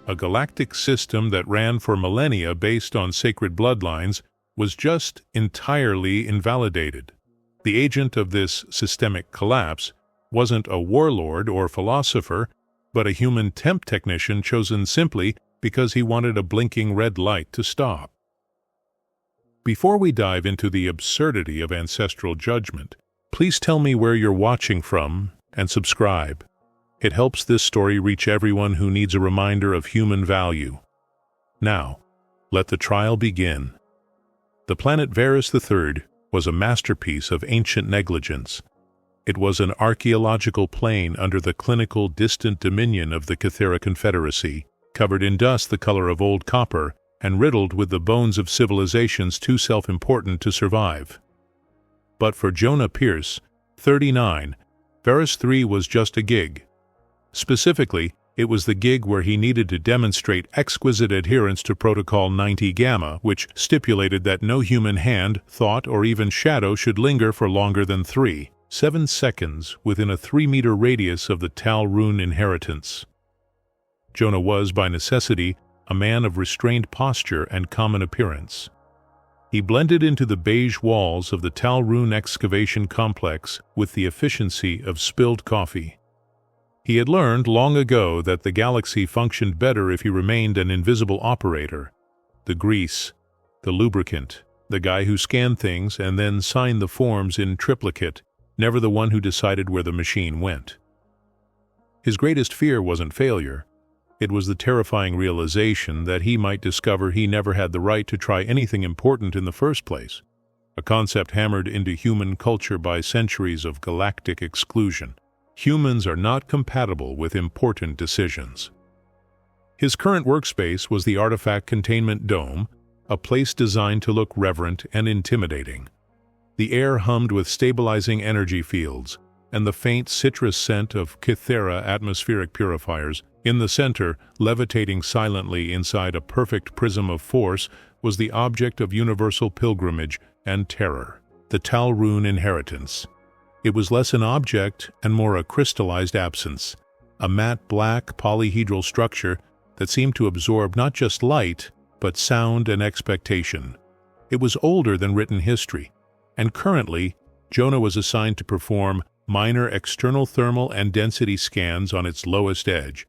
a galactic system that ran for millennia based on sacred bloodlines, was just entirely invalidated. The agent of this systemic collapse wasn't a warlord or philosopher, but a human temp technician chosen simply because he wanted a blinking red light to stop. Before we dive into the absurdity of ancestral judgment, please tell me where you're watching from and subscribe. It helps this story reach everyone who needs a reminder of human value. Now, let the trial begin. The planet Varus III was a masterpiece of ancient negligence. It was an archaeological plain under the clinical distant dominion of the Kythera Confederacy, covered in dust the color of old copper and riddled with the bones of civilizations too self-important to survive. But for Jonah Pierce, 39, Varus III was just a gig. Specifically, it was the gig where he needed to demonstrate exquisite adherence to Protocol 90 Gamma, which stipulated that no human hand, thought, or even shadow should linger for longer than 7 seconds within a 3-meter radius of the Tal Rune inheritance. Jonah was, by necessity, a man of restrained posture and common appearance. He blended into the beige walls of the Tal Rune excavation complex with the efficiency of spilled coffee. He had learned long ago that the galaxy functioned better if he remained an invisible operator, the grease, the lubricant, the guy who scanned things and then signed the forms in triplicate, never the one who decided where the machine went. His greatest fear wasn't failure. It was the terrifying realization that he might discover he never had the right to try anything important in the first place, a concept hammered into human culture by centuries of galactic exclusion. Humans are not compatible with important decisions. His current workspace was the Artifact Containment Dome, a place designed to look reverent and intimidating. The air hummed with stabilizing energy fields, and the faint citrus scent of Kythera atmospheric purifiers. In the center, levitating silently inside a perfect prism of force, was the object of universal pilgrimage and terror, the Tal Rune inheritance. It was less an object and more a crystallized absence, a matte black polyhedral structure that seemed to absorb not just light, but sound and expectation. It was older than written history, and currently, Jonah was assigned to perform minor external thermal and density scans on its lowest edge.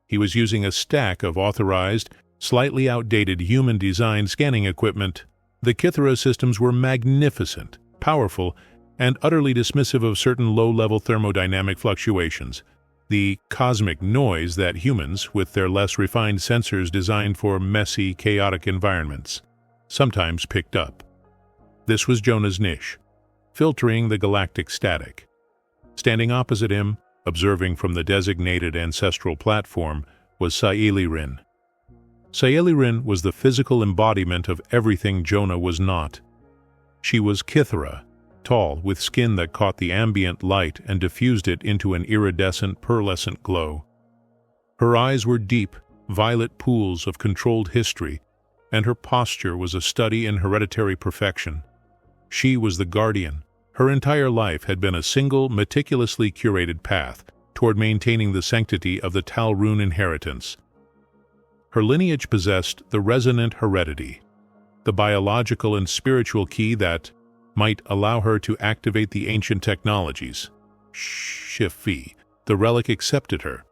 He was using a stack of authorized, slightly outdated human-designed scanning equipment. The Kythera systems were magnificent, powerful, and utterly dismissive of certain low-level thermodynamic fluctuations, the cosmic noise that humans, with their less refined sensors designed for messy, chaotic environments, sometimes picked up. This was Jonah's niche, filtering the galactic static. Standing opposite him, observing from the designated ancestral platform, was Saelirin. Saelirin was the physical embodiment of everything Jonah was not. She was Kythera, tall, with skin that caught the ambient light and diffused it into an iridescent, pearlescent glow. Her eyes were deep, violet pools of controlled history, and her posture was a study in hereditary perfection. She was the guardian. Her entire life had been a single, meticulously curated path toward maintaining the sanctity of the Tal Rune inheritance. Her lineage possessed the resonant heredity, the biological and spiritual key that might allow her to activate the ancient technologies. HFY, the Relic accepted her.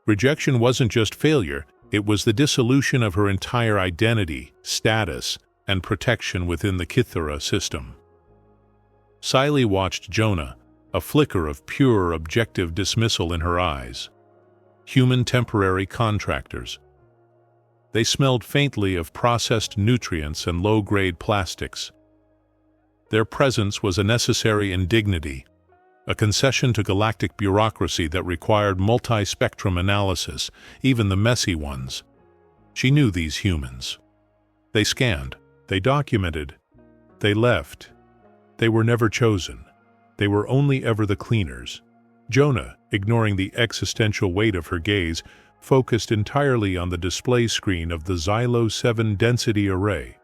Rejection wasn't just failure, it was the dissolution of her entire identity, status, and protection within the Kythera system. Saeli watched Jonah, a flicker of pure, objective dismissal in her eyes. Human temporary contractors. They smelled faintly of processed nutrients and low-grade plastics. Their presence was a necessary indignity, a concession to galactic bureaucracy that required multi-spectrum analysis, even the messy ones. She knew these humans. They scanned, they documented, they left. They were never chosen. They were only ever the cleaners. Jonah, ignoring the existential weight of her gaze, focused entirely on the display screen of the Xylo 7 density array.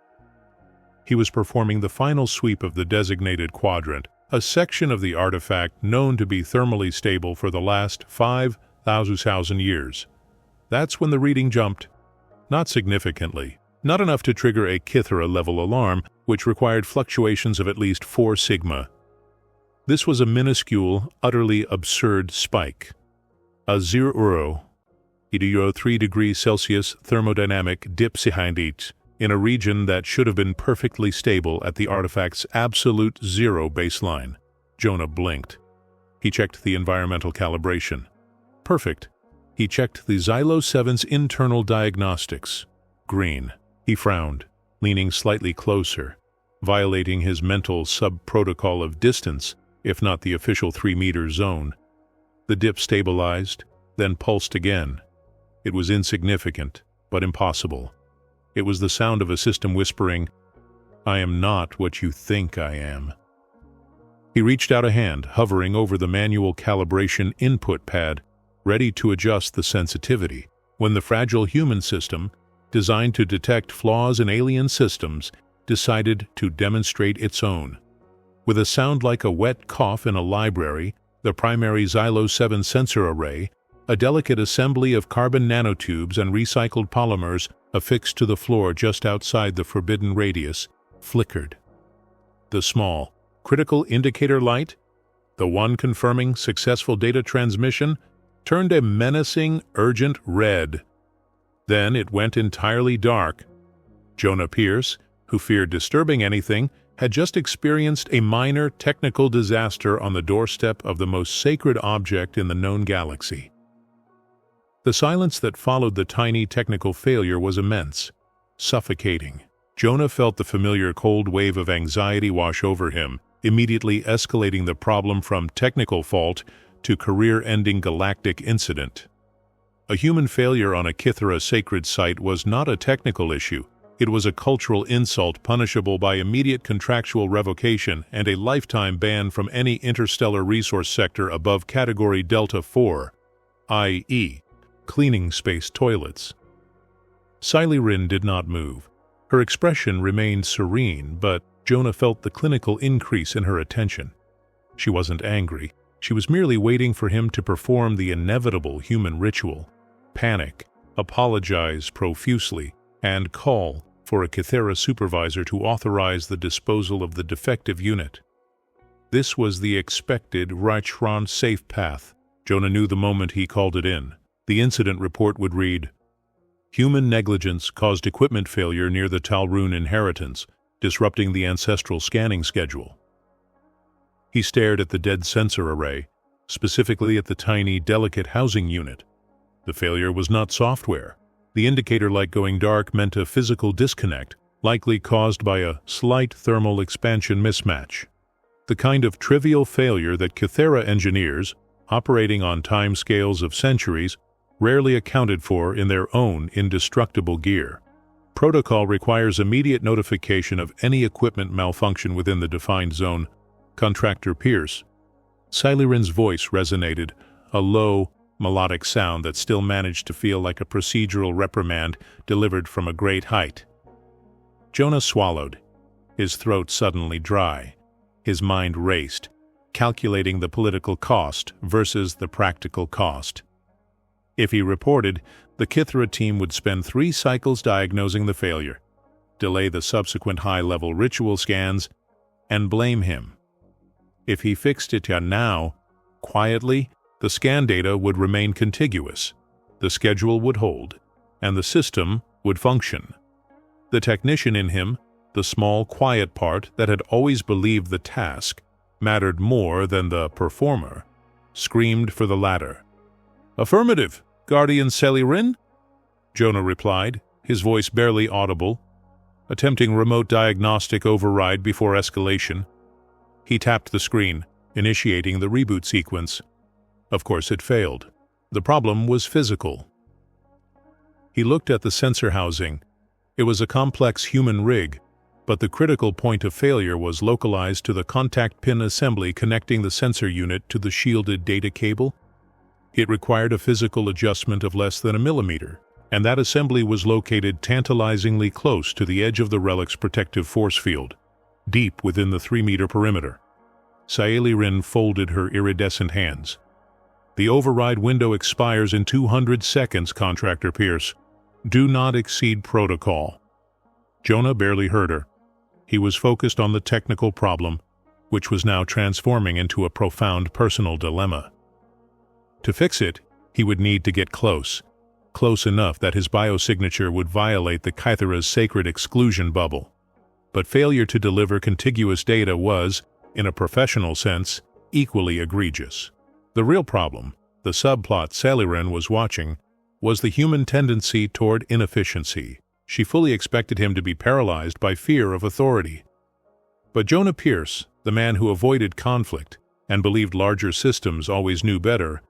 He was performing the final sweep of the designated quadrant, a section of the artifact known to be thermally stable for the last 5,000 years. That's when the reading jumped. Not significantly. Not enough to trigger a Kythera-level alarm, which required fluctuations of at least 4 sigma. This was a minuscule, utterly absurd spike. A 0.3 degrees Celsius thermodynamic dip in a region that should have been perfectly stable at the artifact's absolute zero baseline. Jonah blinked. He checked the environmental calibration. Perfect. He checked the Xylo 7's internal diagnostics. Green. He frowned, leaning slightly closer, violating his mental sub-protocol of distance, if not the official 3-meter zone. The dip stabilized, then pulsed again. It was insignificant, but impossible. It was the sound of a system whispering, "I am not what you think I am." He reached out a hand, hovering over the manual calibration input pad, ready to adjust the sensitivity, when the fragile human system, designed to detect flaws in alien systems, decided to demonstrate its own. With a sound like a wet cough in a library, the primary Xylo 7 sensor array, a delicate assembly of carbon nanotubes and recycled polymers affixed to the floor just outside the forbidden radius, flickered. The small, critical indicator light, the one confirming successful data transmission, turned a menacing, urgent red. Then it went entirely dark. Jonah Pierce, who feared disturbing anything, had just experienced a minor technical disaster on the doorstep of the most sacred object in the known galaxy. The silence that followed the tiny technical failure was immense, suffocating. Jonah felt the familiar cold wave of anxiety wash over him, immediately escalating the problem from technical fault to career-ending galactic incident. A human failure on a Kythera sacred site was not a technical issue. It was a cultural insult punishable by immediate contractual revocation and a lifetime ban from any interstellar resource sector above Category Delta 4, i.e., cleaning space toilets. Silyrin did not move. Her expression remained serene, but Jonah felt the clinical increase in her attention. She wasn't angry. She was merely waiting for him to perform the inevitable human ritual: panic, apologize profusely, and call for a Kythera supervisor to authorize the disposal of the defective unit. This was the expected Reichron safe path. Jonah knew the moment he called it in. The incident report would read, "Human negligence caused equipment failure near the Talrun inheritance, disrupting the ancestral scanning schedule." He stared at the dead sensor array, specifically at the tiny, delicate housing unit. The failure was not software. The indicator light going dark meant a physical disconnect, likely caused by a slight thermal expansion mismatch. The kind of trivial failure that Kythera engineers, operating on timescales of centuries, rarely accounted for in their own indestructible gear. Protocol requires immediate notification of any equipment malfunction within the defined zone. Contractor Pierce. Silyrin's voice resonated, a low, melodic sound that still managed to feel like a procedural reprimand delivered from a great height. Jonah swallowed, his throat suddenly dry. His mind raced, calculating the political cost versus the practical cost. If he reported, the Kythera team would spend 3 cycles diagnosing the failure, delay the subsequent high-level ritual scans, and blame him. If he fixed it now, quietly, the scan data would remain contiguous, the schedule would hold, and the system would function. The technician in him, the small, quiet part that had always believed the task mattered more than the performer, screamed for the latter. "Affirmative, Guardian Silyrin," Jonah replied, his voice barely audible, attempting remote diagnostic override before escalation. He tapped the screen, initiating the reboot sequence. Of course it failed. The problem was physical. He looked at the sensor housing. It was a complex human rig, but the critical point of failure was localized to the contact pin assembly connecting the sensor unit to the shielded data cable. It required a physical adjustment of less than a millimeter, and that assembly was located tantalizingly close to the edge of the Relic's protective force field, deep within the 3-meter perimeter. Silyrin folded her iridescent hands. The override window expires in 200 seconds, Contractor Pierce. Do not exceed protocol. Jonah barely heard her. He was focused on the technical problem, which was now transforming into a profound personal dilemma. To fix it, he would need to get close enough that his biosignature would violate the Kythera's sacred exclusion bubble. But failure to deliver contiguous data was, in a professional sense, equally egregious. The real problem, the subplot Saliren was watching, was the human tendency toward inefficiency. She fully expected him to be paralyzed by fear of authority. But Jonah Pierce, the man who avoided conflict and believed larger systems always knew better,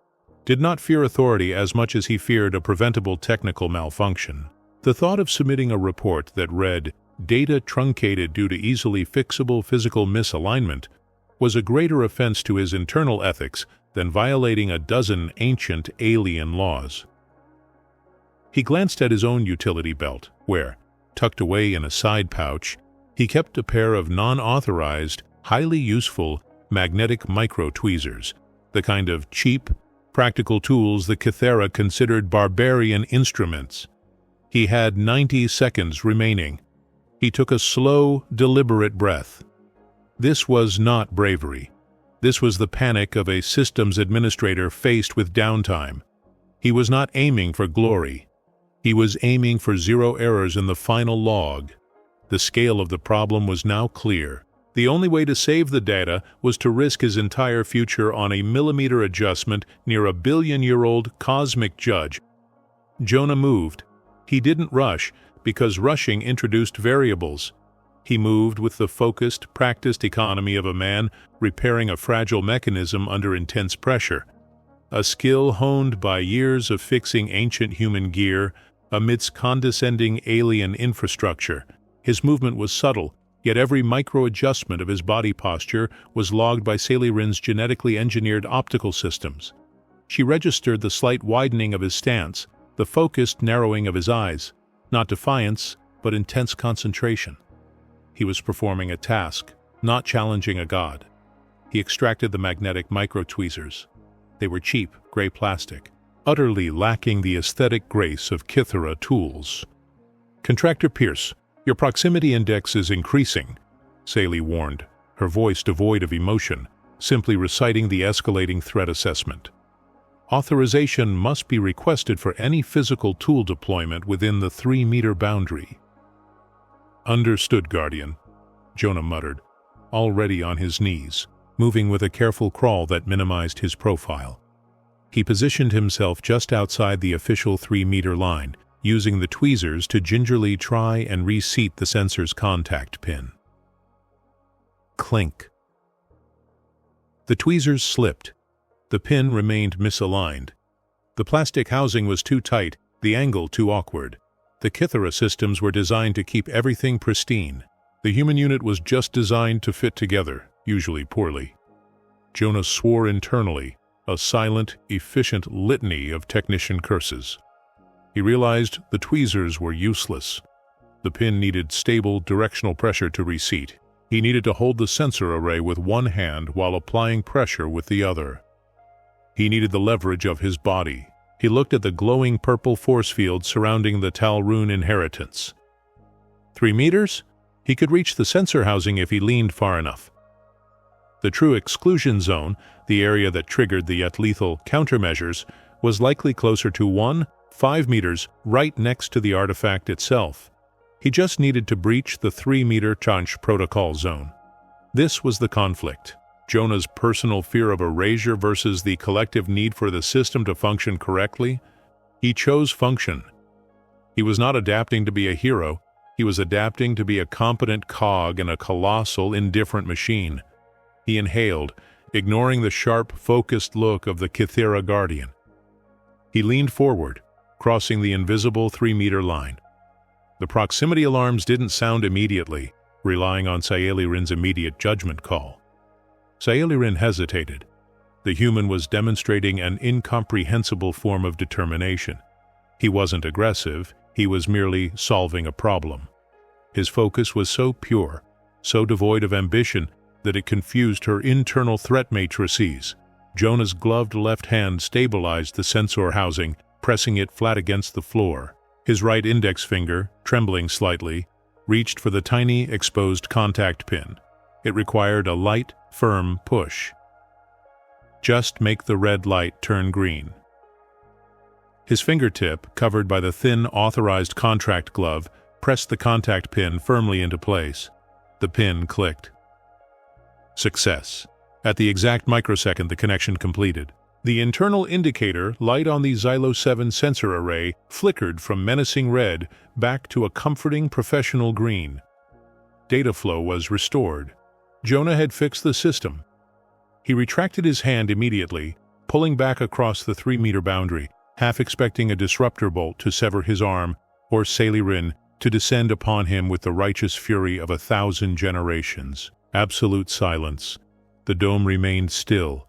did not fear authority as much as he feared a preventable technical malfunction. The thought of submitting a report that read, "Data truncated due to easily fixable physical misalignment," was a greater offense to his internal ethics than violating a dozen ancient alien laws. He glanced at his own utility belt, where, tucked away in a side pouch, he kept a pair of non-authorized, highly useful magnetic micro-tweezers, the kind of cheap, practical tools the Kythera considered barbarian instruments. He had 90 seconds remaining. He took a slow, deliberate breath. This was not bravery. This was the panic of a systems administrator faced with downtime. He was not aiming for glory. He was aiming for 0 errors in the final log. The scale of the problem was now clear. The only way to save the data was to risk his entire future on a millimeter adjustment near a billion-year-old cosmic judge. Jonah moved. He didn't rush, because rushing introduced variables. He moved with the focused, practiced economy of a man repairing a fragile mechanism under intense pressure, a skill honed by years of fixing ancient human gear amidst condescending alien infrastructure. His movement was subtle, yet every micro-adjustment of his body posture was logged by Saliren's genetically engineered optical systems. She registered the slight widening of his stance, the focused narrowing of his eyes, not defiance, but intense concentration. He was performing a task, not challenging a god. He extracted the magnetic micro-tweezers. They were cheap, gray plastic, utterly lacking the aesthetic grace of Kythera tools. "Contractor Pierce, your proximity index is increasing," Sally warned, her voice devoid of emotion, simply reciting the escalating threat assessment. "Authorization must be requested for any physical tool deployment within the 3-meter boundary." "Understood, Guardian," Jonah muttered, already on his knees, moving with a careful crawl that minimized his profile. He positioned himself just outside the official 3-meter line, using the tweezers to gingerly try and reseat the sensor's contact pin. Clink. The tweezers slipped. The pin remained misaligned. The plastic housing was too tight, the angle too awkward. The Kythera systems were designed to keep everything pristine. The human unit was just designed to fit together, usually poorly. Jonah swore internally, a silent, efficient litany of technician curses. He realized the tweezers were useless. The pin needed stable, directional pressure to reseat. He needed to hold the sensor array with one hand while applying pressure with the other. He needed the leverage of his body. He looked at the glowing purple force field surrounding the Talrune inheritance. 3 meters? He could reach the sensor housing if he leaned far enough. The true exclusion zone, the area that triggered the yet lethal countermeasures, was likely closer to 5 meters, right next to the artifact itself. He just needed to breach the 3-meter Chanch protocol zone. This was the conflict. Jonah's personal fear of erasure versus the collective need for the system to function correctly. He chose function. He was not adapting to be a hero. He was adapting to be a competent cog in a colossal, indifferent machine. He inhaled, ignoring the sharp, focused look of the Kythera Guardian. He leaned forward, crossing the invisible 3-meter line. The proximity alarms didn't sound immediately, relying on Saliren's immediate judgment call. Saliren hesitated. The human was demonstrating an incomprehensible form of determination. He wasn't aggressive, he was merely solving a problem. His focus was so pure, so devoid of ambition, that it confused her internal threat matrices. Jonah's gloved left hand stabilized the sensor housing, pressing it flat against the floor. His right index finger, trembling slightly, reached for the tiny, exposed contact pin. It required a light, firm push. Just make the red light turn green. His fingertip, covered by the thin, authorized contract glove, pressed the contact pin firmly into place. The pin clicked. Success. At the exact microsecond the connection completed, the internal indicator light on the Xylo 7 sensor array flickered from menacing red back to a comforting professional green. Data flow was restored. Jonah had fixed the system. He retracted his hand immediately, pulling back across the 3-meter boundary, half expecting a disruptor bolt to sever his arm or Salirin to descend upon him with the righteous fury of 1,000 generations. Absolute silence. The dome remained still.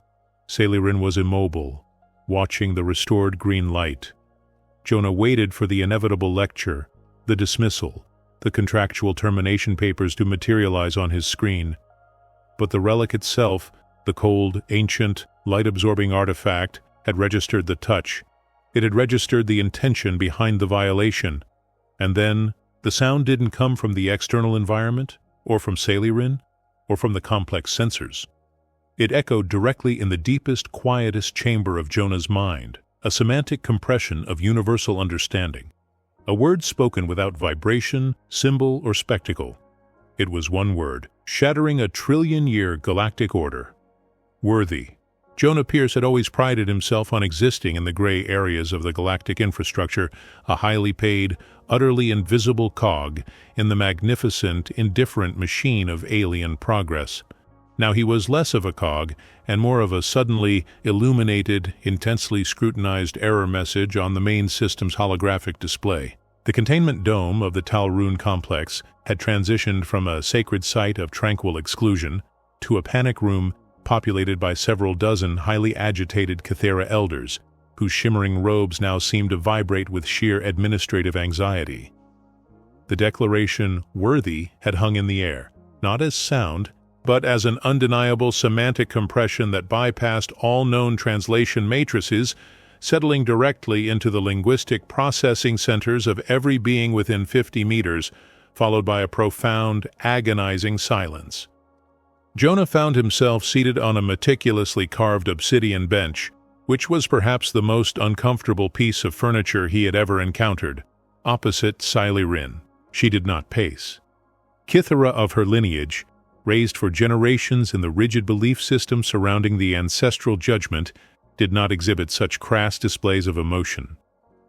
Salirin was immobile, watching the restored green light. Jonah waited for the inevitable lecture, the dismissal, the contractual termination papers to materialize on his screen. But the relic itself, the cold, ancient, light-absorbing artifact, had registered the touch. It had registered the intention behind the violation. And then, the sound didn't come from the external environment, or from Salirin, or from the complex sensors. It echoed directly in the deepest, quietest chamber of Jonah's mind, a semantic compression of universal understanding. A word spoken without vibration, symbol, or spectacle. It was one word, shattering a trillion-year galactic order. Worthy. Jonah Pierce had always prided himself on existing in the gray areas of the galactic infrastructure, a highly paid, utterly invisible cog in the magnificent, indifferent machine of alien progress. Now he was less of a cog and more of a suddenly illuminated, intensely scrutinized error message on the main system's holographic display. The containment dome of the Talrune complex had transitioned from a sacred site of tranquil exclusion to a panic room populated by several dozen highly agitated Cathera elders, whose shimmering robes now seemed to vibrate with sheer administrative anxiety. The declaration, "worthy," had hung in the air, not as sound, but as an undeniable semantic compression that bypassed all known translation matrices, settling directly into the linguistic processing centers of every being within 50 meters, followed by a profound, agonizing silence. Jonah found himself seated on a meticulously carved obsidian bench, which was perhaps the most uncomfortable piece of furniture he had ever encountered, opposite Salirin. She did not pace. Kithera of her lineage, raised for generations in the rigid belief system surrounding the ancestral judgment, did not exhibit such crass displays of emotion.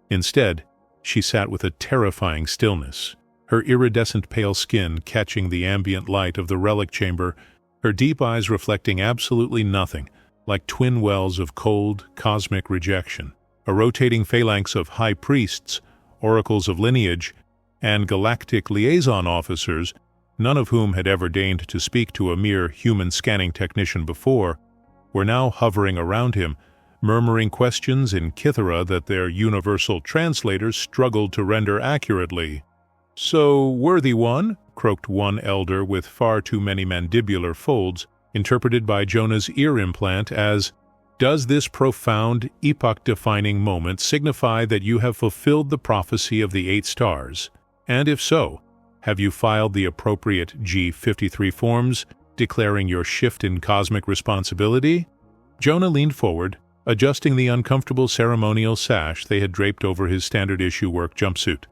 Instead, she sat with a terrifying stillness, her iridescent pale skin catching the ambient light of the relic chamber, her deep eyes reflecting absolutely nothing, like twin wells of cold, cosmic rejection. A rotating phalanx of high priests, oracles of lineage, and galactic liaison officers, none of whom had ever deigned to speak to a mere human scanning technician before, were now hovering around him, murmuring questions in Kithera that their universal translators struggled to render accurately. "So, worthy one," croaked one elder with far too many mandibular folds, interpreted by Jonah's ear implant as, "Does this profound, epoch-defining moment signify that you have fulfilled the prophecy of the 8 stars? And if so, have you filed the appropriate G53 forms, declaring your shift in cosmic responsibility?" Jonah leaned forward, adjusting the uncomfortable ceremonial sash they had draped over his standard-issue work jumpsuit.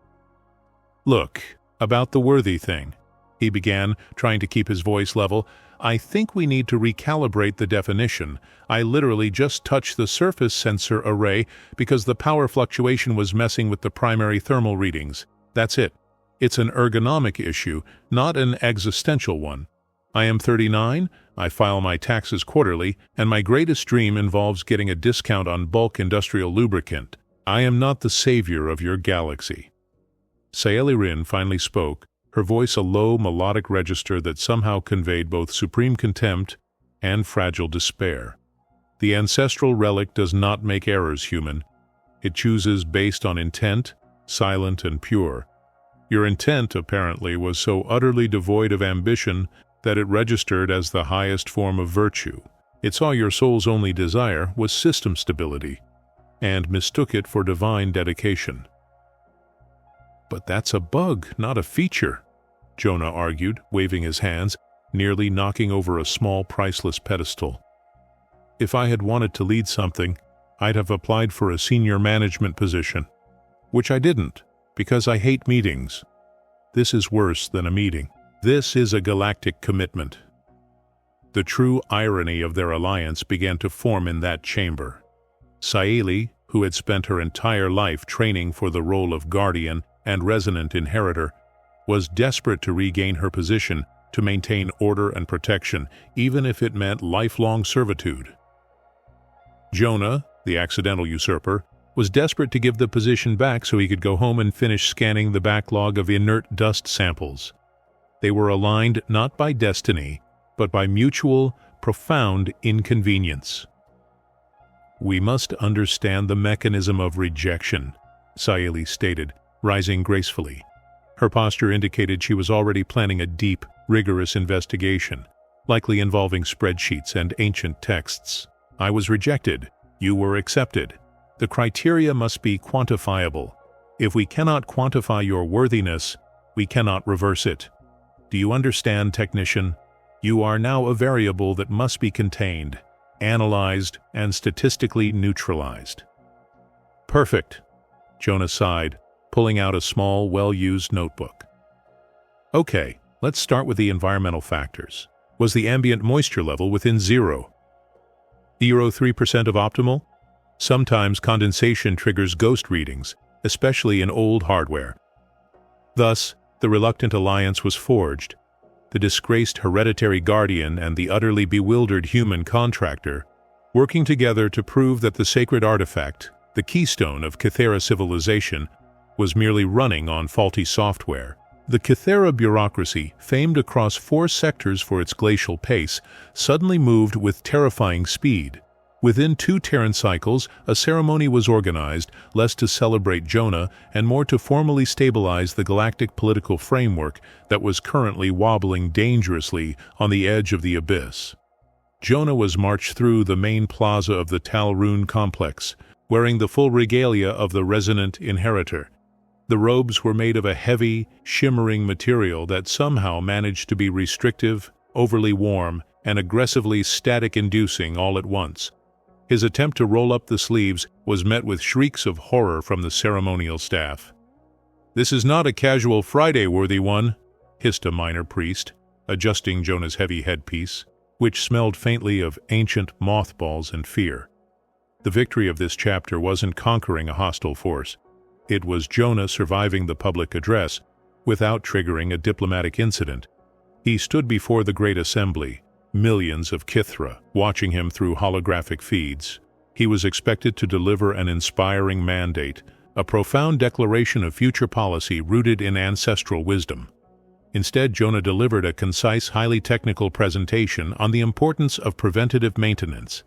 "Look, about the worthy thing," he began, trying to keep his voice level, "I think we need to recalibrate the definition. I literally just touched the surface sensor array because the power fluctuation was messing with the primary thermal readings. That's it. It's an ergonomic issue, not an existential one. I am 39, I file my taxes quarterly, and my greatest dream involves getting a discount on bulk industrial lubricant. I am not the savior of your galaxy." Salirin finally spoke, her voice a low, melodic register that somehow conveyed both supreme contempt and fragile despair. "The ancestral relic does not make errors, human. It chooses based on intent, silent and pure. Your intent, apparently, was so utterly devoid of ambition that it registered as the highest form of virtue. It saw your soul's only desire was system stability, and mistook it for divine dedication. "But that's a bug, not a feature," Jonah argued, waving his hands, nearly knocking over a small, priceless pedestal. "If I had wanted to lead something, I'd have applied for a senior management position, which I didn't, because I hate meetings. This is worse than a meeting. This is a galactic commitment." The true irony of their alliance began to form in that chamber. Saeli, who had spent her entire life training for the role of guardian and resonant inheritor, was desperate to regain her position to maintain order and protection, even if it meant lifelong servitude. Jonah, the accidental usurper, was desperate to give the position back so he could go home and finish scanning the backlog of inert dust samples. They were aligned not by destiny, but by mutual, profound inconvenience. "We must understand the mechanism of rejection," Saeli stated, rising gracefully. Her posture indicated she was already planning a deep, rigorous investigation, likely involving spreadsheets and ancient texts. "I was rejected. You were accepted. The criteria must be quantifiable. If we cannot quantify your worthiness, we cannot reverse it. Do you understand, technician? You are now a variable that must be contained, analyzed, and statistically neutralized." "Perfect," Jonah sighed, pulling out a small, well-used notebook. "Okay, let's start with the environmental factors. Was the ambient moisture level within 0.03% of optimal? Sometimes condensation triggers ghost readings, especially in old hardware. Thus, the reluctant alliance was forged. The disgraced hereditary guardian and the utterly bewildered human contractor, working together to prove that the sacred artifact, the keystone of Kythera civilization, was merely running on faulty software. The Kythera bureaucracy, famed across 4 sectors for its glacial pace, suddenly moved with terrifying speed. Within 2 Terran cycles, a ceremony was organized, less to celebrate Jonah and more to formally stabilize the galactic political framework that was currently wobbling dangerously on the edge of the abyss. Jonah was marched through the main plaza of the Talrune complex, wearing the full regalia of the resonant inheritor. The robes were made of a heavy, shimmering material that somehow managed to be restrictive, overly warm, and aggressively static-inducing all at once. His attempt to roll up the sleeves was met with shrieks of horror from the ceremonial staff. "This is not a casual Friday, worthy one," hissed a minor priest, adjusting Jonah's heavy headpiece, which smelled faintly of ancient mothballs and fear. The victory of this chapter wasn't conquering a hostile force. It was Jonah surviving the public address without triggering a diplomatic incident. He stood before the Great Assembly, millions of Kythera watching him through holographic feeds. He was expected to deliver an inspiring mandate, a profound declaration of future policy rooted in ancestral wisdom. Instead, Jonah delivered a concise, highly technical presentation on the importance of preventative maintenance.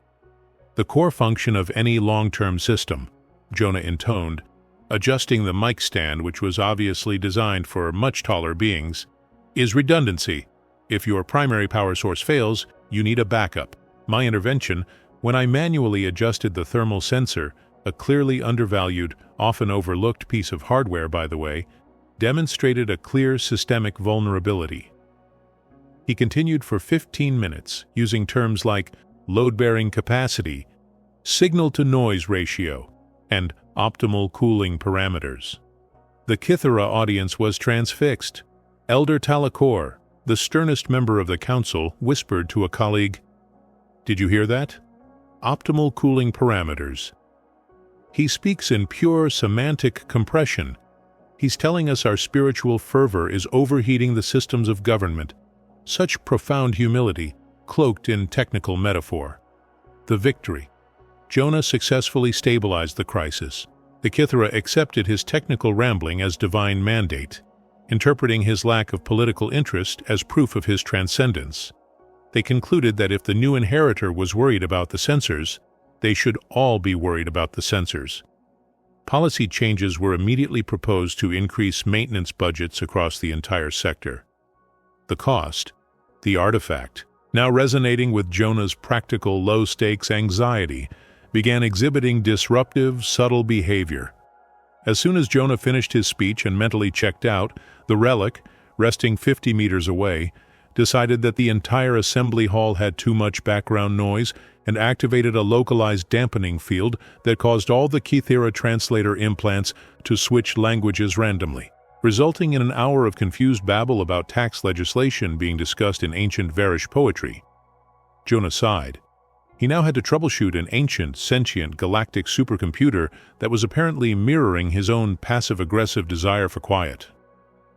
"The core function of any long-term system," Jonah intoned, adjusting the mic stand, which was obviously designed for much taller beings, "is redundancy. If your primary power source fails, you need a backup. My intervention, when I manually adjusted the thermal sensor, a clearly undervalued, often overlooked piece of hardware, by the way, demonstrated a clear systemic vulnerability." He continued for 15 minutes, using terms like load-bearing capacity, signal-to-noise ratio, and optimal cooling parameters. The Kythera audience was transfixed. Elder Talakor, the sternest member of the council, whispered to a colleague, "Did you hear that? Optimal cooling parameters. He speaks in pure semantic compression. He's telling us our spiritual fervor is overheating the systems of government." Such profound humility, cloaked in technical metaphor. The victory. Jonah successfully stabilized the crisis. The Kythera accepted his technical rambling as divine mandate, interpreting his lack of political interest as proof of his transcendence. They concluded that if the new inheritor was worried about the sensors, they should all be worried about the sensors. Policy changes were immediately proposed to increase maintenance budgets across the entire sector. The cost, the artifact, now resonating with Jonah's practical low-stakes anxiety, began exhibiting disruptive, subtle behavior. As soon as Jonah finished his speech and mentally checked out, the Relic, resting 50 meters away, decided that the entire assembly hall had too much background noise and activated a localized dampening field that caused all the Kythera translator implants to switch languages randomly, resulting in an hour of confused babble about tax legislation being discussed in ancient Varish poetry. Jonah sighed. He now had to troubleshoot an ancient, sentient, galactic supercomputer that was apparently mirroring his own passive-aggressive desire for quiet.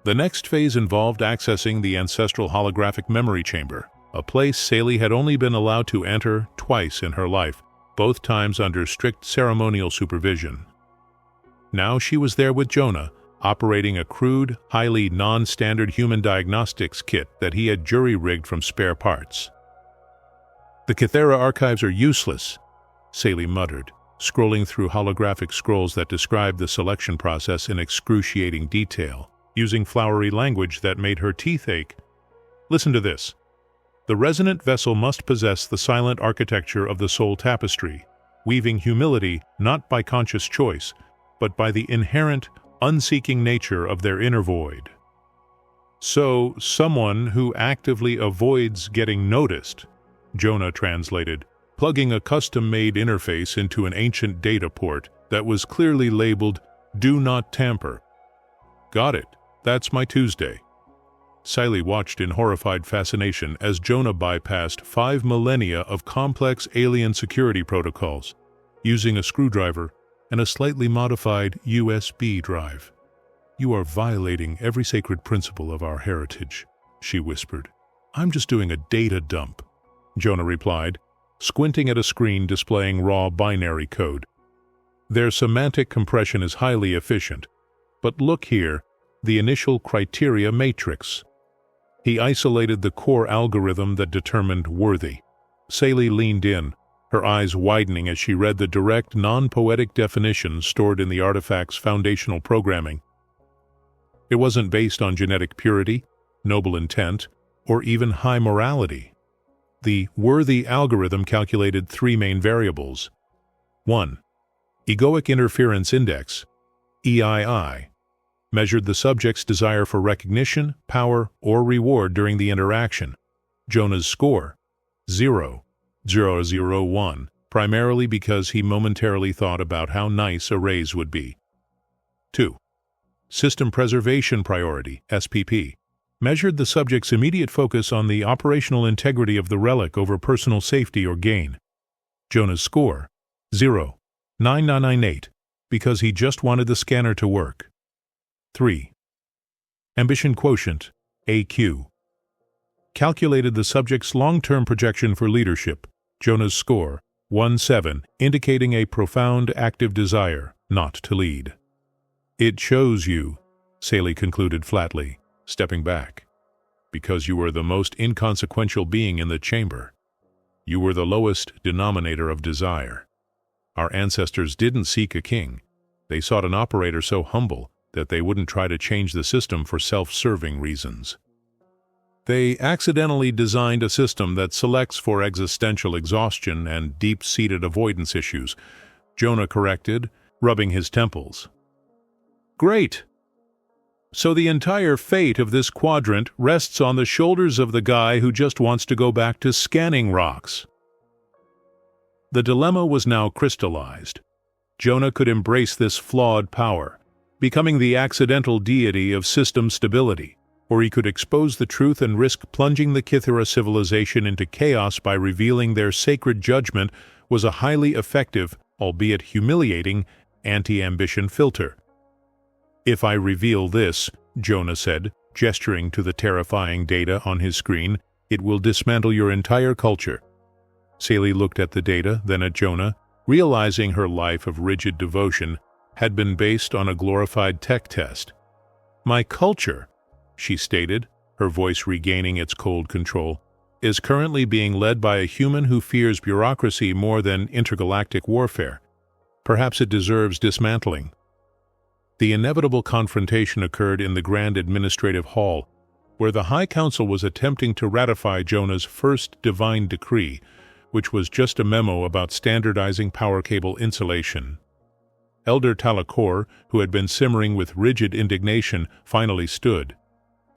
The next phase involved accessing the ancestral holographic memory chamber, a place Saley had only been allowed to enter twice in her life, both times under strict ceremonial supervision. Now she was there with Jonah, operating a crude, highly non-standard human diagnostics kit that he had jury-rigged from spare parts. "The Kythera archives are useless," Saley muttered, scrolling through holographic scrolls that described the selection process in excruciating detail, using flowery language that made her teeth ache. "Listen to this. The resonant vessel must possess the silent architecture of the soul tapestry, weaving humility not by conscious choice, but by the inherent, unseeking nature of their inner void." So, someone who actively avoids getting noticed, Jonah translated, plugging a custom-made interface into an ancient data port that was clearly labeled, "Do not tamper." "Got it. That's my Tuesday." Saley watched in horrified fascination as Jonah bypassed 5 millennia of complex alien security protocols, using a screwdriver and a slightly modified USB drive. "You are violating every sacred principle of our heritage," she whispered. "I'm just doing a data dump," Jonah replied, squinting at a screen displaying raw binary code. "Their semantic compression is highly efficient, but look here, the initial criteria matrix." He isolated the core algorithm that determined worthy. Saley leaned in, her eyes widening as she read the direct, non-poetic definition stored in the artifact's foundational programming. It wasn't based on genetic purity, noble intent, or even high morality. The worthy algorithm calculated 3 main variables. 1. Egoic Interference Index, EII, measured the subject's desire for recognition, power, or reward during the interaction. Jonah's score, 0.001, primarily because he momentarily thought about how nice a raise would be. 2. System Preservation Priority, SPP, measured the subject's immediate focus on the operational integrity of the relic over personal safety or gain. Jonah's score, 0.9998, because he just wanted the scanner to work. 3. Ambition Quotient, AQ, calculated the subject's long-term projection for leadership. Jonah's score, 1.7, indicating a profound active desire not to lead. "It shows you," Saley concluded flatly, stepping back, "because you were the most inconsequential being in the chamber. You were the lowest denominator of desire. Our ancestors didn't seek a king. They sought an operator so humble that they wouldn't try to change the system for self-serving reasons. They accidentally designed a system that selects for existential exhaustion and deep-seated avoidance issues," Jonah corrected, rubbing his temples. "Great! So the entire fate of this quadrant rests on the shoulders of the guy who just wants to go back to scanning rocks." The dilemma was now crystallized. Jonah could embrace this flawed power, becoming the accidental deity of system stability, or he could expose the truth and risk plunging the Kythera civilization into chaos by revealing their sacred judgment was a highly effective, albeit humiliating, anti-ambition filter. "If I reveal this," Jonah said, gesturing to the terrifying data on his screen, "it will dismantle your entire culture." Saley looked at the data, then at Jonah, realizing her life of rigid devotion had been based on a glorified tech test. "My culture," she stated, her voice regaining its cold control, "is currently being led by a human who fears bureaucracy more than intergalactic warfare. Perhaps it deserves dismantling." The inevitable confrontation occurred in the Grand Administrative Hall, where the High Council was attempting to ratify Jonah's first divine decree, which was just a memo about standardizing power cable insulation. Elder Talakor, who had been simmering with rigid indignation, finally stood.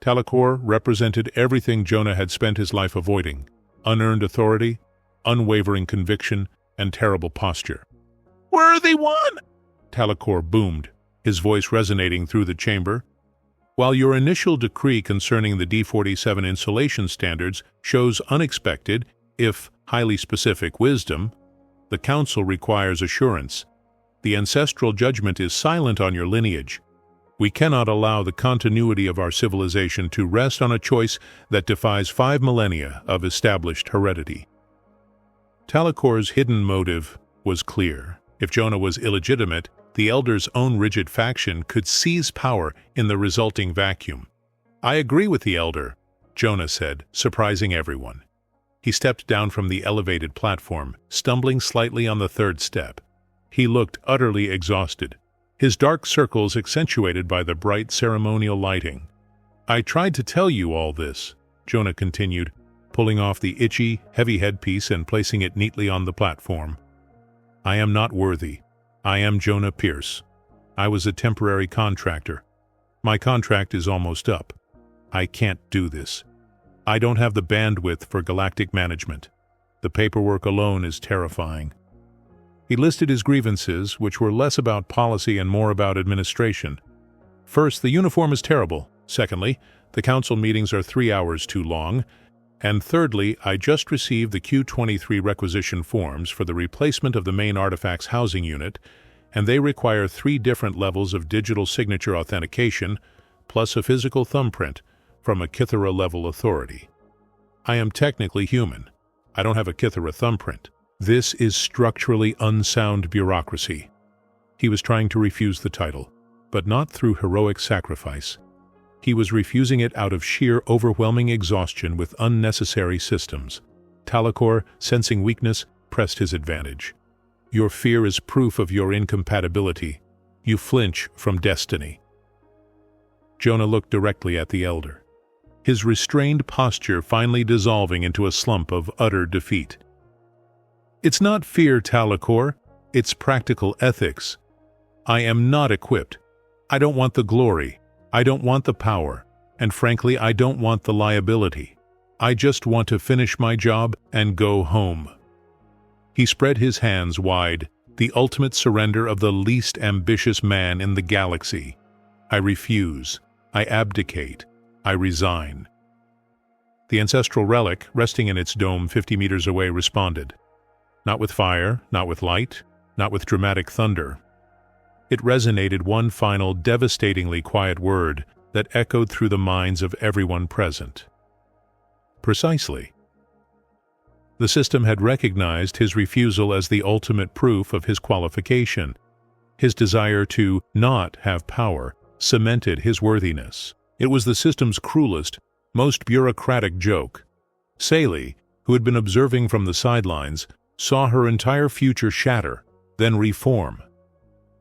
Talakor represented everything Jonah had spent his life avoiding: unearned authority, unwavering conviction, and terrible posture. "Worthy one!" Talakor boomed, his voice resonating through the chamber. "While your initial decree concerning the D47 insulation standards shows unexpected, if highly specific wisdom, the Council requires assurance. The ancestral judgment is silent on your lineage. We cannot allow the continuity of our civilization to rest on a choice that defies 5 millennia of established heredity." Talakor's hidden motive was clear. If Jonah was illegitimate, the Elder's own rigid faction could seize power in the resulting vacuum. "I agree with the Elder," Jonah said, surprising everyone. He stepped down from the elevated platform, stumbling slightly on the 3rd step. He looked utterly exhausted, his dark circles accentuated by the bright ceremonial lighting. "I tried to tell you all this," Jonah continued, pulling off the itchy, heavy headpiece and placing it neatly on the platform. "I am not worthy. I am Jonah Pierce. I was a temporary contractor. My contract is almost up. I can't do this. I don't have the bandwidth for galactic management. The paperwork alone is terrifying." He listed his grievances, which were less about policy and more about administration. "First, the uniform is terrible. Secondly, the council meetings are 3 hours too long. And thirdly, I just received the Q-23 requisition forms for the replacement of the main artifacts housing unit, and they require 3 different levels of digital signature authentication, plus a physical thumbprint from a Kithara-level authority. I am technically human. I don't have a Kithara thumbprint. This is structurally unsound bureaucracy." He was trying to refuse the title, but not through heroic sacrifice. He was refusing it out of sheer overwhelming exhaustion with unnecessary systems. Talakor, sensing weakness, pressed his advantage. "Your fear is proof of your incompatibility. You flinch from destiny." Jonah looked directly at the Elder, his restrained posture finally dissolving into a slump of utter defeat. "It's not fear, Talakor. It's practical ethics. I am not equipped. I don't want the glory. I don't want the power. And frankly, I don't want the liability. I just want to finish my job and go home." He spread his hands wide, the ultimate surrender of the least ambitious man in the galaxy. "I refuse. I abdicate. I resign." The ancestral relic, resting in its dome 50 meters away, responded. Not with fire, not with light, not with dramatic thunder. It resonated one final, devastatingly quiet word that echoed through the minds of everyone present. Precisely. The system had recognized his refusal as the ultimate proof of his qualification. His desire to not have power cemented his worthiness. It was the system's cruelest, most bureaucratic joke. Saley, who had been observing from the sidelines, saw her entire future shatter, then reform.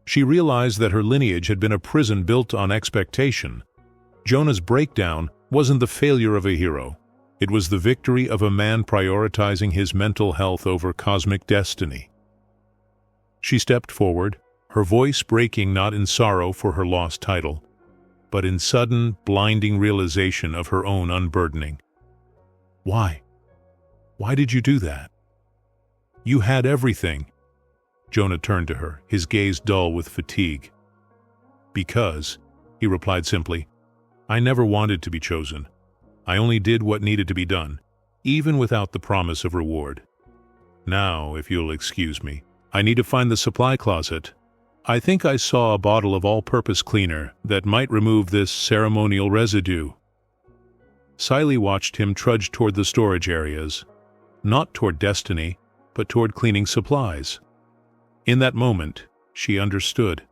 She realized that her lineage had been a prison built on expectation. Jonah's breakdown wasn't the failure of a hero. It was the victory of a man prioritizing his mental health over cosmic destiny. She stepped forward, her voice breaking not in sorrow for her lost title, but in sudden, blinding realization of her own unburdening. "Why? Why did you do that? You had everything." Jonah turned to her, his gaze dull with fatigue. "Because," he replied simply, "I never wanted to be chosen. I only did what needed to be done, even without the promise of reward. Now, if you'll excuse me, I need to find the supply closet. I think I saw a bottle of all-purpose cleaner that might remove this ceremonial residue." Siley watched him trudge toward the storage areas, not toward destiny, but toward cleaning supplies. In that moment, she understood.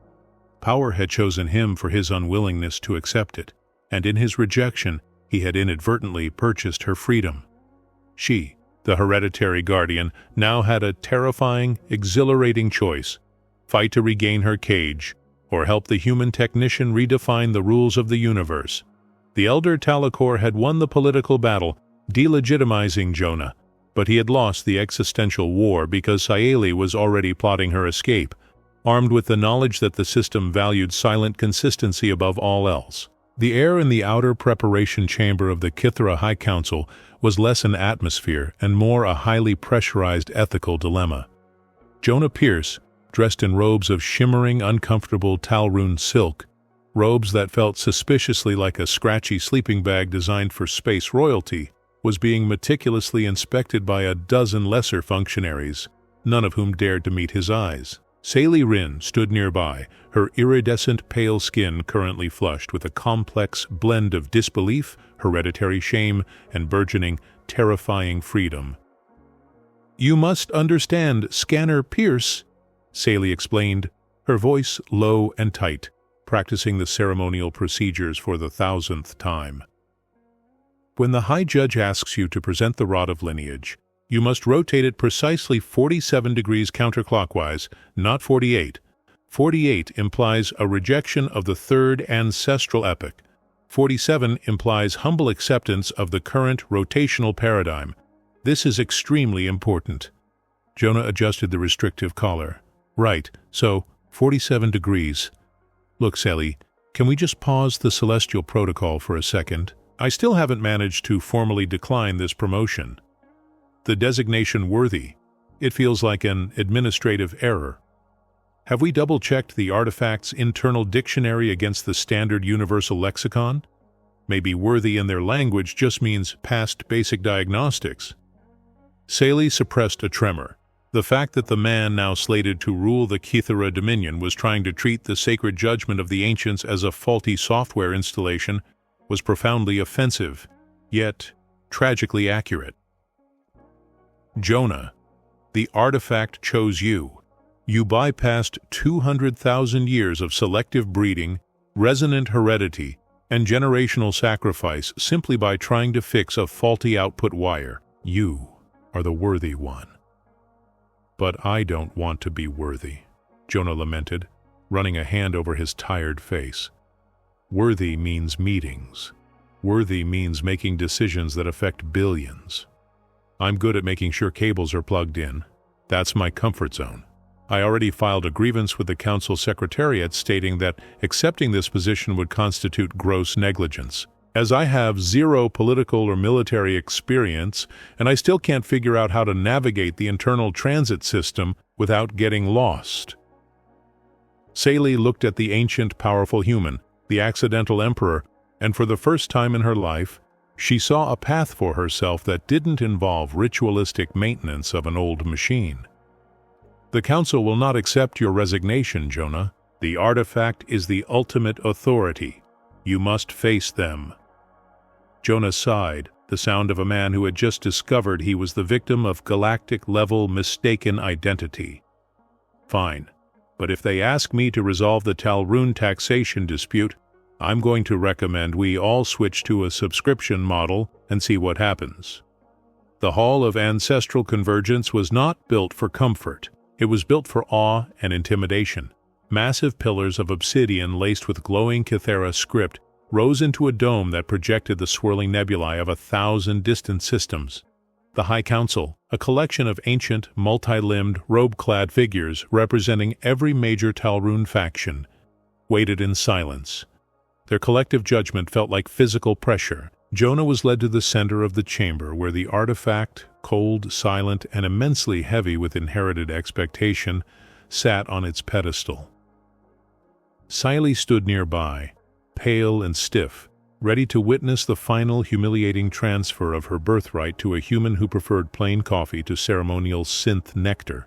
Power had chosen him for his unwillingness to accept it, and in his rejection, he had inadvertently purchased her freedom. She, the hereditary guardian, now had a terrifying, exhilarating choice: fight to regain her cage, or help the human technician redefine the rules of the universe. The elder Talakor had won the political battle, delegitimizing Jonah, but he had lost the existential war because Sayeli was already plotting her escape, armed with the knowledge that the system valued silent consistency above all else. The air in the outer preparation chamber of the Kithra High Council was less an atmosphere and more a highly pressurized ethical dilemma. Jonah Pierce, dressed in robes of shimmering, uncomfortable Talrune silk, robes that felt suspiciously like a scratchy sleeping bag designed for space royalty, was being meticulously inspected by a dozen lesser functionaries, none of whom dared to meet his eyes. Saili Rin stood nearby, her iridescent pale skin currently flushed with a complex blend of disbelief, hereditary shame, and burgeoning, terrifying freedom. "You must understand, Scanner Pierce," Saili explained, her voice low and tight, practicing the ceremonial procedures for the 1,000th time. "When the High Judge asks you to present the Rod of Lineage, you must rotate it precisely 47 degrees counterclockwise, not 48. 48 implies a rejection of the third ancestral epoch. 47 implies humble acceptance of the current rotational paradigm. This is extremely important." Jonah adjusted the restrictive collar. "Right, so 47 degrees. Look, Seli, can we just pause the celestial protocol for a second? I still haven't managed to formally decline this promotion. The designation worthy, it feels like an administrative error. Have we double-checked the artifact's internal dictionary against the standard universal lexicon? Maybe worthy in their language just means past basic diagnostics." Saili suppressed a tremor. The fact that the man now slated to rule the Kithara Dominion was trying to treat the sacred judgment of the ancients as a faulty software installation was profoundly offensive, yet tragically accurate. "Jonah, the artifact chose you. You bypassed 200,000 years of selective breeding, resonant heredity, and generational sacrifice simply by trying to fix a faulty output wire. You are the worthy one." "But I don't want to be worthy," Jonah lamented, running a hand over his tired face. "Worthy means meetings. Worthy means making decisions that affect billions. I'm good at making sure cables are plugged in. That's my comfort zone. I already filed a grievance with the Council Secretariat stating that accepting this position would constitute gross negligence. As I have zero political or military experience, and I still can't figure out how to navigate the internal transit system without getting lost." Saili looked at the ancient, powerful human, the accidental emperor, and for the first time in her life, she saw a path for herself that didn't involve ritualistic maintenance of an old machine. "The Council will not accept your resignation, Jonah. The artifact is the ultimate authority. You must face them." Jonah sighed, the sound of a man who had just discovered he was the victim of galactic-level mistaken identity. "Fine, but if they ask me to resolve the Talrune taxation dispute, I'm going to recommend we all switch to a subscription model and see what happens." The Hall of Ancestral Convergence was not built for comfort. It was built for awe and intimidation. Massive pillars of obsidian laced with glowing Kithara script rose into a dome that projected the swirling nebulae of 1,000 distant systems. The High Council, a collection of ancient, multi-limbed, robe-clad figures representing every major Talrune faction, waited in silence. Their collective judgment felt like physical pressure. Jonah was led to the center of the chamber where the artifact, cold, silent, and immensely heavy with inherited expectation, sat on its pedestal. Saili stood nearby, pale and stiff, ready to witness the final humiliating transfer of her birthright to a human who preferred plain coffee to ceremonial synth nectar.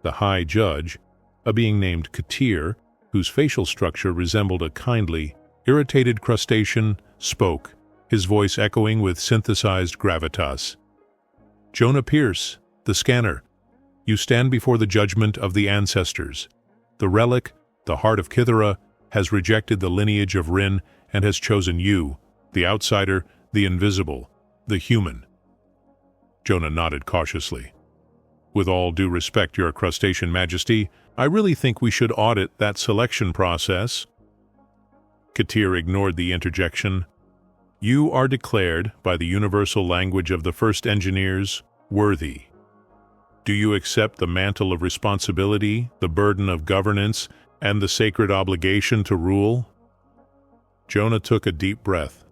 The High Judge, a being named Katir, whose facial structure resembled a kindly, irritated crustacean, spoke, his voice echoing with synthesized gravitas. "Jonah Pierce, the Scanner, you stand before the judgment of the ancestors. The Relic, the heart of Kithara, has rejected the lineage of Rin and has chosen you, the outsider, the invisible, the human." Jonah nodded cautiously. "With all due respect, Your Crustacean Majesty, I really think we should audit that selection process." Katir ignored the interjection. You are declared, by the universal language of the first engineers, worthy. Do you accept the mantle of responsibility, the burden of governance, and the sacred obligation to rule? Jonah took a deep breath.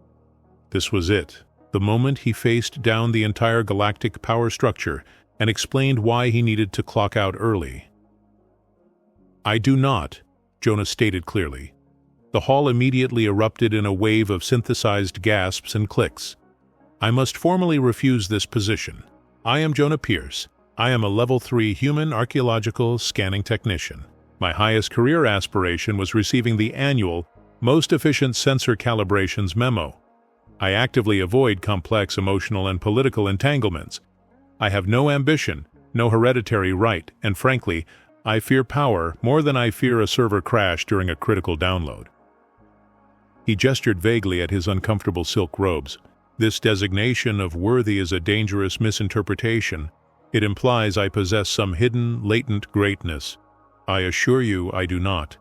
This was it, the moment he faced down the entire galactic power structure and explained why he needed to clock out early. "I do not," Jonah stated clearly. The hall immediately erupted in a wave of synthesized gasps and clicks. "I must formally refuse this position. I am Jonah Pierce. I am a Level 3 human archaeological scanning technician. My highest career aspiration was receiving the annual Most Efficient Sensor Calibrations memo. I actively avoid complex emotional and political entanglements. I have no ambition, no hereditary right, and frankly, I fear power more than I fear a server crash during a critical download." He gestured vaguely at his uncomfortable silk robes. "This designation of worthy is a dangerous misinterpretation. It implies I possess some hidden, latent greatness. I assure you I do not.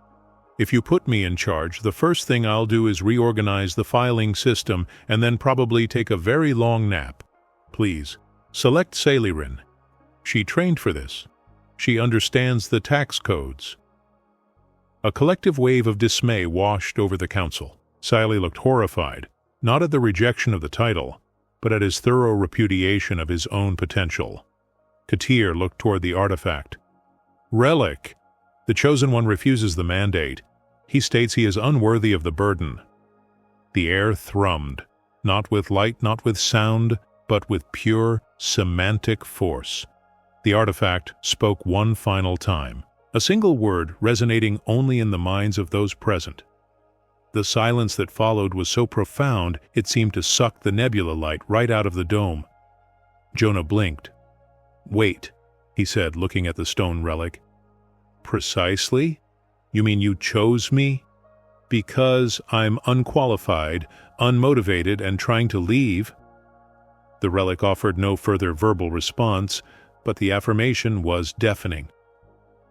If you put me in charge, the first thing I'll do is reorganize the filing system and then probably take a very long nap. Please, select Salirin. She trained for this. She understands the tax codes." A collective wave of dismay washed over the council. Sally looked horrified, not at the rejection of the title, but at his thorough repudiation of his own potential. Katir looked toward the artifact. "Relic. The Chosen One refuses the mandate. He states he is unworthy of the burden." The air thrummed, not with light, not with sound, but with pure semantic force. The artifact spoke one final time, a single word resonating only in the minds of those present. The silence that followed was so profound it seemed to suck the nebula light right out of the dome. Jonah blinked. "Wait," he said, looking at the stone relic. "Precisely? You mean you chose me? Because I'm unqualified, unmotivated, and trying to leave?" The relic offered no further verbal response, but the affirmation was deafening.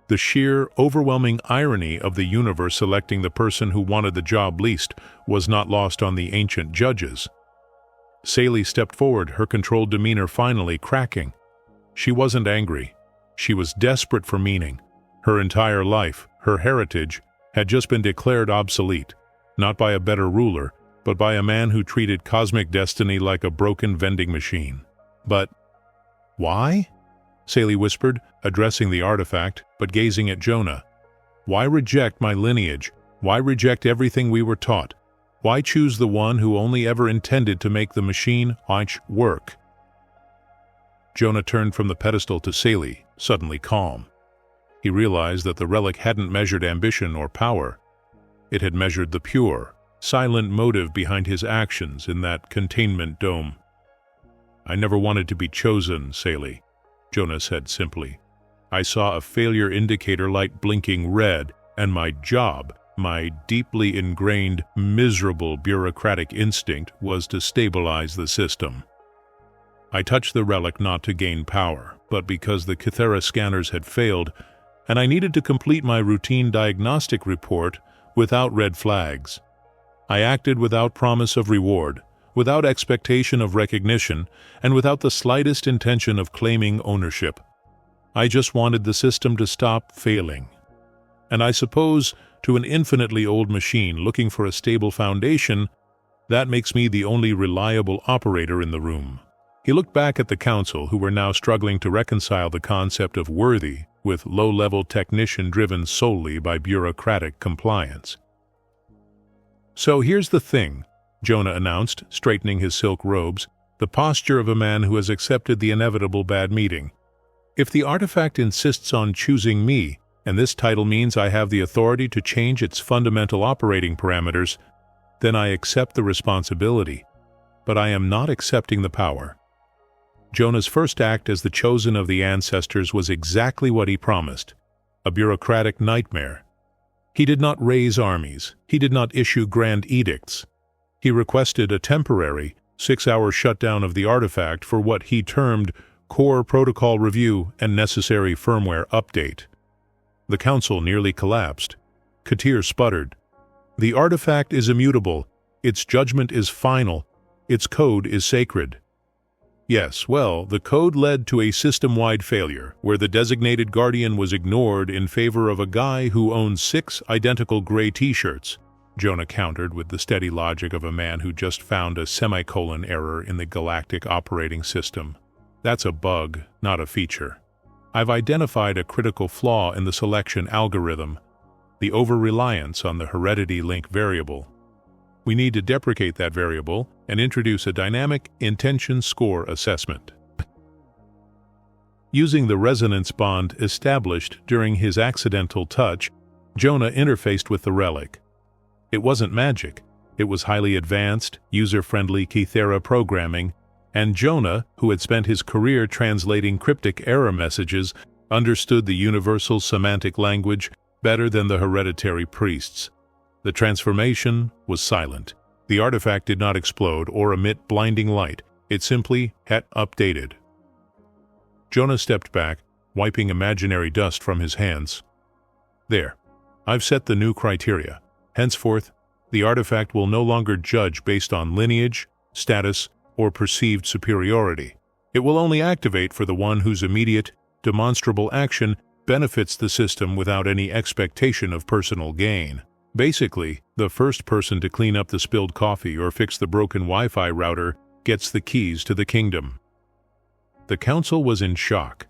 The sheer, overwhelming irony of the universe selecting the person who wanted the job least was not lost on the ancient judges. Sally stepped forward, her controlled demeanor finally cracking. She wasn't angry. She was desperate for meaning. Her entire life, her heritage, had just been declared obsolete, not by a better ruler, but by a man who treated cosmic destiny like a broken vending machine. "But why?" Sally whispered, addressing the artifact, but gazing at Jonah. "Why reject my lineage? Why reject everything we were taught? Why choose the one who only ever intended to make the machine work?" Jonah turned from the pedestal to Sally, suddenly calm. He realized that the relic hadn't measured ambition or power. It had measured the pure, silent motive behind his actions in that containment dome. "I never wanted to be chosen, Sally," Jonah said simply. "I saw a failure indicator light blinking red, and my job, my deeply ingrained, miserable bureaucratic instinct was to stabilize the system. I touched the relic not to gain power, but because the Kythera scanners had failed, and I needed to complete my routine diagnostic report without red flags. I acted without promise of reward, without expectation of recognition, and without the slightest intention of claiming ownership. I just wanted the system to stop failing. And I suppose, to an infinitely old machine looking for a stable foundation, that makes me the only reliable operator in the room." He looked back at the council, who were now struggling to reconcile the concept of worthy with low-level technician driven solely by bureaucratic compliance. "So here's the thing," Jonah announced, straightening his silk robes, the posture of a man who has accepted the inevitable bad meeting. "If the artifact insists on choosing me, and this title means I have the authority to change its fundamental operating parameters, then I accept the responsibility, but I am not accepting the power." Jonah's first act as the chosen of the ancestors was exactly what he promised, a bureaucratic nightmare. He did not raise armies. He did not issue grand edicts. He requested a temporary, 6-hour shutdown of the artifact for what he termed core protocol review and necessary firmware update. The council nearly collapsed. Katir sputtered. "The artifact is immutable. Its judgment is final. Its code is sacred. Yes, well, the code led to a system-wide failure, where the designated guardian was ignored in favor of a guy who owned 6 identical gray t-shirts. Jonah countered with the steady logic of a man who just found a semicolon error in the galactic operating system. That's a bug, not a feature. I've identified a critical flaw in the selection algorithm, the over-reliance on the heredity link variable. We need to deprecate that variable and introduce a dynamic intention score assessment. Using the resonance bond established during his accidental touch, Jonah interfaced with the Relic. It wasn't magic. It was highly advanced, user-friendly Kythera programming, and Jonah, who had spent his career translating cryptic error messages, understood the universal semantic language better than the hereditary priests. The transformation was silent. The artifact did not explode or emit blinding light. It simply had updated. Jonah stepped back, wiping imaginary dust from his hands. There. I've set the new criteria. Henceforth, the artifact will no longer judge based on lineage, status, or perceived superiority. It will only activate for the one whose immediate, demonstrable action benefits the system without any expectation of personal gain. Basically, the first person to clean up the spilled coffee or fix the broken Wi-Fi router gets the keys to the kingdom. The council was in shock.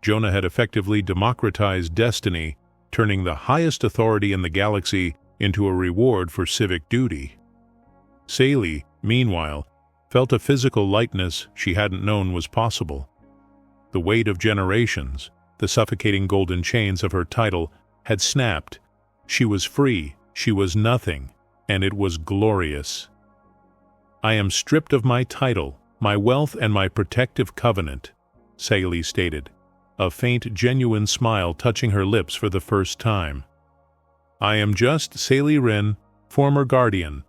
Jonah had effectively democratized destiny, turning the highest authority in the galaxy into a reward for civic duty. Saley, meanwhile, felt a physical lightness she hadn't known was possible. The weight of generations, the suffocating golden chains of her title, had snapped. She was free, she was nothing, and it was glorious. "I am stripped of my title, my wealth, and my protective covenant," Saley stated, a faint, genuine smile touching her lips for the first time. "I am just Saley Wren, former guardian.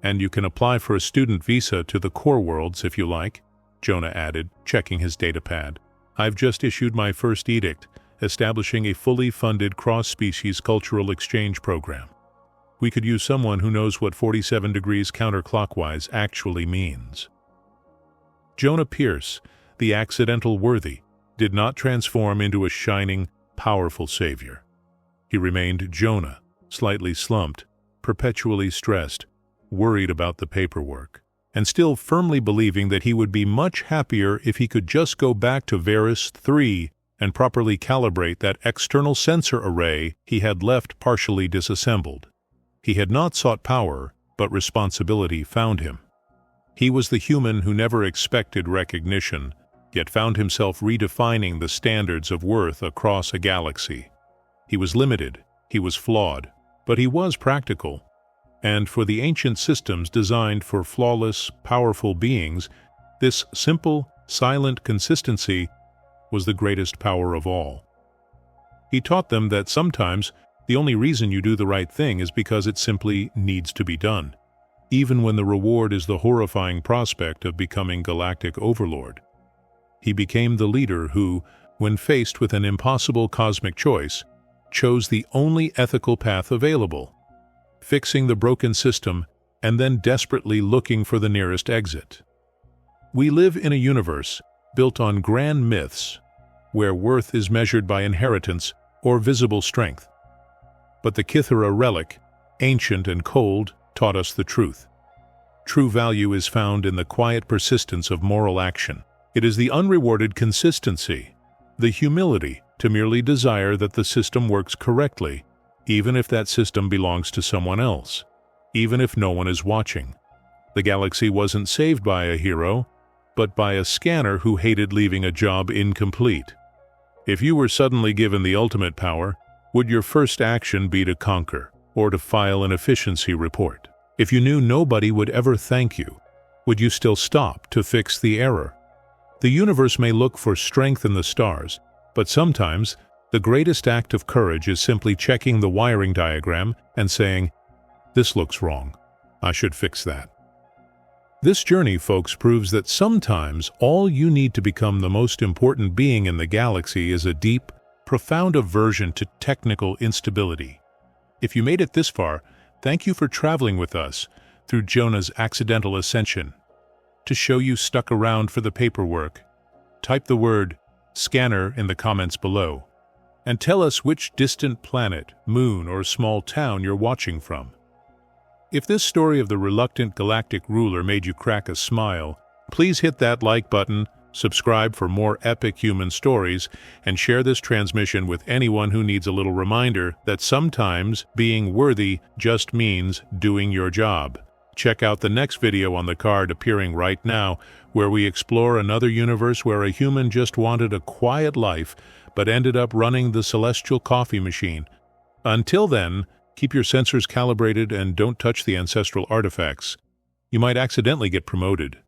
And you can apply for a student visa to the core worlds if you like," Jonah added, checking his datapad. "I've just issued my first edict, establishing a fully funded cross-species cultural exchange program. We could use someone who knows what 47 degrees counterclockwise actually means." Jonah Pierce, the accidental worthy, did not transform into a shining, powerful savior. He remained Jonah, slightly slumped, perpetually stressed, worried about the paperwork, and still firmly believing that he would be much happier if he could just go back to Varus 3 and properly calibrate that external sensor array he had left partially disassembled. He had not sought power, but responsibility found him. He was the human who never expected recognition, yet found himself redefining the standards of worth across a galaxy. He was limited, he was flawed, but he was practical. And for the ancient systems designed for flawless, powerful beings, this simple, silent consistency was the greatest power of all. He taught them that sometimes the only reason you do the right thing is because it simply needs to be done, even when the reward is the horrifying prospect of becoming galactic overlord. He became the leader who, when faced with an impossible cosmic choice, chose the only ethical path available, fixing the broken system and then desperately looking for the nearest exit. We live in a universe built on grand myths, where worth is measured by inheritance or visible strength. But the Kythera Relic, ancient and cold, taught us the truth. True value is found in the quiet persistence of moral action. It is the unrewarded consistency, the humility to merely desire that the system works correctly, even if that system belongs to someone else, even if no one is watching. The galaxy wasn't saved by a hero, but by a scanner who hated leaving a job incomplete. If you were suddenly given the ultimate power, would your first action be to conquer, or to file an efficiency report? If you knew nobody would ever thank you, would you still stop to fix the error? The universe may look for strength in the stars, but sometimes the greatest act of courage is simply checking the wiring diagram and saying, "This looks wrong. I should fix that." This journey, folks, proves that sometimes all you need to become the most important being in the galaxy is a deep, profound aversion to technical instability. If you made it this far, thank you for traveling with us. through Jonah's accidental ascension. To show you stuck around for the paperwork, type the word scanner in the comments below, and tell us which distant planet, moon, or small town you're watching from. If this story of the reluctant galactic ruler made you crack a smile, please hit that like button, subscribe for more epic human stories, and share this transmission with anyone who needs a little reminder that sometimes being worthy just means doing your job. Check out the next video on the card appearing right now, where we explore another universe where a human just wanted a quiet life, but ended up running the celestial coffee machine. Until then, keep your sensors calibrated and don't touch the ancestral artifacts. You might accidentally get promoted.